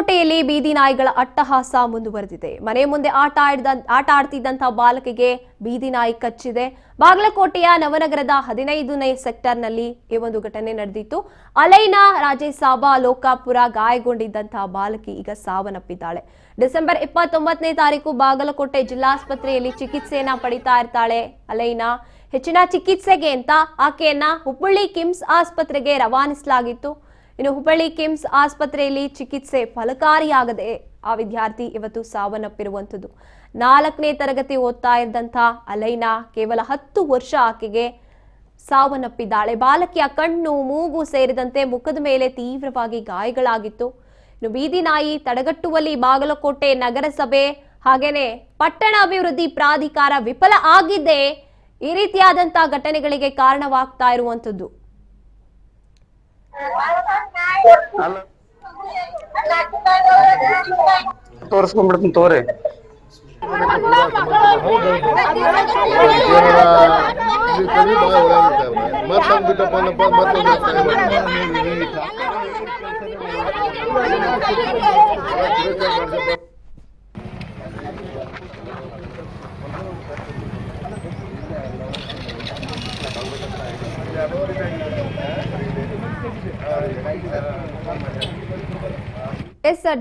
ಬಾಗಲಕೋಟೆಯಲ್ಲಿ ಬೀದಿ ನಾಯಿಗಳ ಅಟ್ಟಹಾಸ ಮುಂದುವರೆದಿದೆ. ಮನೆ ಮುಂದೆ ಆಟ ಆಡ್ತಿದ್ದಂತ ಬಾಲಕಿಗೆ ಬೀದಿ ನಾಯಿ ಕಚ್ಚಿದೆ. ಬಾಗಲಕೋಟೆಯ ನವನಗರದ 15ನೇ ಸೆಕ್ಟರ್ನಲ್ಲಿ ಈ ಒಂದು ಘಟನೆ ನಡೆದಿತ್ತು. ಅಲೈನಾ ರಾಜೇಸಾಬಾ ಲೋಕಾಪುರ ಗಾಯಗೊಂಡಿದ್ದಂತಹ ಬಾಲಕಿ ಈಗ ಸಾವನ್ನಪ್ಪಿದ್ದಾಳೆ. ಡಿಸೆಂಬರ್ 29ನೇ ತಾರೀಕು ಬಾಗಲಕೋಟೆ ಜಿಲ್ಲಾಸ್ಪತ್ರೆಯಲ್ಲಿ ಚಿಕಿತ್ಸೆಯನ್ನ ಪಡಿತಾ ಇರ್ತಾಳೆ ಅಲೈನಾ. ಹೆಚ್ಚಿನ ಚಿಕಿತ್ಸೆಗೆ ಅಂತ ಆಕೆಯನ್ನ ಹುಬ್ಬಳ್ಳಿ ಕಿಮ್ಸ್ ಆಸ್ಪತ್ರೆಗೆ ರವಾನಿಸಲಾಗಿತ್ತು. ಇನ್ನು ಹುಬ್ಬಳ್ಳಿ ಕಿಮ್ಸ್ ಆಸ್ಪತ್ರೆಯಲ್ಲಿ ಚಿಕಿತ್ಸೆ ಫಲಕಾರಿಯಾಗದೆ ಆ ವಿದ್ಯಾರ್ಥಿ ಇವತ್ತು ಸಾವನ್ನಪ್ಪಿರುವಂಥದ್ದು. 4ನೇ ತರಗತಿ ಓದ್ತಾ ಇದ್ದಂಥ ಅಲೈನಾ ಕೇವಲ 10 ವರ್ಷ ಆಕೆಗೆ ಸಾವನ್ನಪ್ಪಿದ್ದಾಳೆ. ಬಾಲಕಿಯ ಕಣ್ಣು, ಮೂಗು ಸೇರಿದಂತೆ ಮುಖದ ಮೇಲೆ ತೀವ್ರವಾಗಿ ಗಾಯಗಳಾಗಿತ್ತು. ಇನ್ನು ಬೀದಿ ನಾಯಿ ತಡೆಗಟ್ಟುವಲ್ಲಿ ಬಾಗಲಕೋಟೆ ನಗರಸಭೆ ಹಾಗೇನೆ ಪಟ್ಟಣ ಅಭಿವೃದ್ಧಿ ಪ್ರಾಧಿಕಾರ ವಿಫಲ ಆಗಿದ್ದೇ ಈ ರೀತಿಯಾದಂತಹ ಘಟನೆಗಳಿಗೆ ಕಾರಣವಾಗ್ತಾ ಇರುವಂತದ್ದು. ತೋರಿಸ್ಕೊಂಡ್ಬಿಡ್ತೀನಿ ತೋರಿ.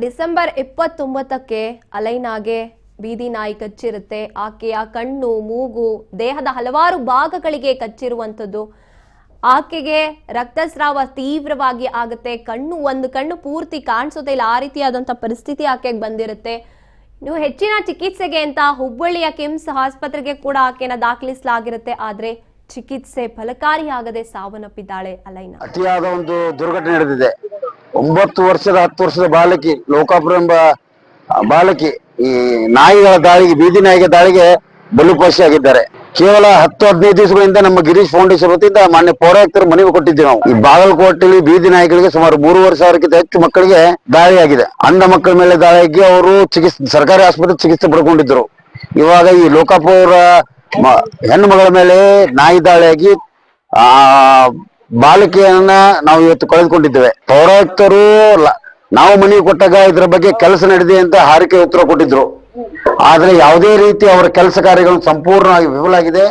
ಡಿಸೆಂಬರ್ 29ಕ್ಕೆ ಅಲೈನಾಗೆ ಬೀದಿ ನಾಯಿ ಕಚ್ಚಿರುತ್ತೆ. ಆಕೆಯ ಕಣ್ಣು, ಮೂಗು, ದೇಹದ ಹಲವಾರು ಭಾಗಗಳಿಗೆ ಕಚ್ಚಿರುವಂಥದ್ದು. ಆಕೆಗೆ ರಕ್ತಸ್ರಾವ ತೀವ್ರವಾಗಿ ಆಗುತ್ತೆ. ಒಂದು ಕಣ್ಣು ಪೂರ್ತಿ ಕಾಣಿಸೋದೇ ಇಲ್ಲ, ಆ ರೀತಿಯಾದಂಥ ಪರಿಸ್ಥಿತಿ ಆಕೆಗೆ ಬಂದಿರುತ್ತೆ. ಇನ್ನು ಹೆಚ್ಚಿನ ಚಿಕಿತ್ಸೆಗೆ ಅಂತ ಹುಬ್ಬಳ್ಳಿಯ ಕಿಮ್ಸ್ ಆಸ್ಪತ್ರೆಗೆ ಕೂಡ ಆಕೆನ ದಾಖಲಿಸಲಾಗಿರುತ್ತೆ. ಆದ್ರೆ ಚಿಕಿತ್ಸೆ ಫಲಕಾರಿಯಾಗದೆ ಸಾವನ್ನಪ್ಪಿದ್ದಾಳೆ ಅಲೈನಾ. ಅತಿಯಾದ ಒಂದು ದುರ್ಘಟನೆ ನಡೆದಿದೆ. 9 ವರ್ಷದ 10 ವರ್ಷದ ಬಾಲಕಿ ಲೋಕಾಪುರ ಎಂಬ ಬಾಲಕಿ ಈ ನಾಯಿಗಳ ದಾಳಿಗೆ, ಬೀದಿ ನಾಯಿಗೆ ದಾಳಿಗೆ ಬಲಿಪಶಿಯಾಗಿದ್ದಾರೆ. ಕೇವಲ 10-15 ದಿವಸಗಳಿಂದ ನಮ್ಮ ಗಿರೀಶ್ ಫೌಂಡೇಶನ್ ವತಿಯಿಂದ ಮಾನ್ಯ ಪೌರಾಯುಕ್ತರು ಮನವಿ ಕೊಟ್ಟಿದ್ದೇವೆ. ನಾವು ಈ ಬಾಗಲಕೋಟೆಯಲ್ಲಿ ಬೀದಿ ನಾಯಿಗಳಿಗೆ ಸುಮಾರು 3,500ಕ್ಕಿಂತ ಹೆಚ್ಚು ಮಕ್ಕಳಿಗೆ ದಾಳಿಯಾಗಿದೆ. ಅಂಧ ಮಕ್ಕಳ ಮೇಲೆ ದಾಳಿಯಾಗಿ ಅವರು ಸರ್ಕಾರಿ ಆಸ್ಪತ್ರೆ ಚಿಕಿತ್ಸೆ ಪಡ್ಕೊಂಡಿದ್ರು. ಇವಾಗ ಈ ಲೋಕಾಪುರ ಹೆಣ್ಣು ಮಗಳ ಮೇಲೆ ನಾಯಿ ದಾಳಿಯಾಗಿ ಬಾಲಕಿಯನ್ನ ನಾವು ಇವತ್ತು ಕಳೆದುಕೊಂಡಿದ್ದೇವೆ. ಪೌರಾಯುಕ್ತರು ನಾವು ಮನವಿ ಕೊಟ್ಟಾಗ ಇದ್ರ ಬಗ್ಗೆ ಕೆಲಸ ನಡೆದಿದೆ ಅಂತ ಹಾರಿಕೆ ಉತ್ತರ ಕೊಟ್ಟಿದ್ರು. ಆದ್ರೆ ಯಾವುದೇ ರೀತಿ ಅವರ ಕೆಲಸ ಕಾರ್ಯಗಳು ಸಂಪೂರ್ಣವಾಗಿ ವಿಫಲ ಆಗಿದೆ.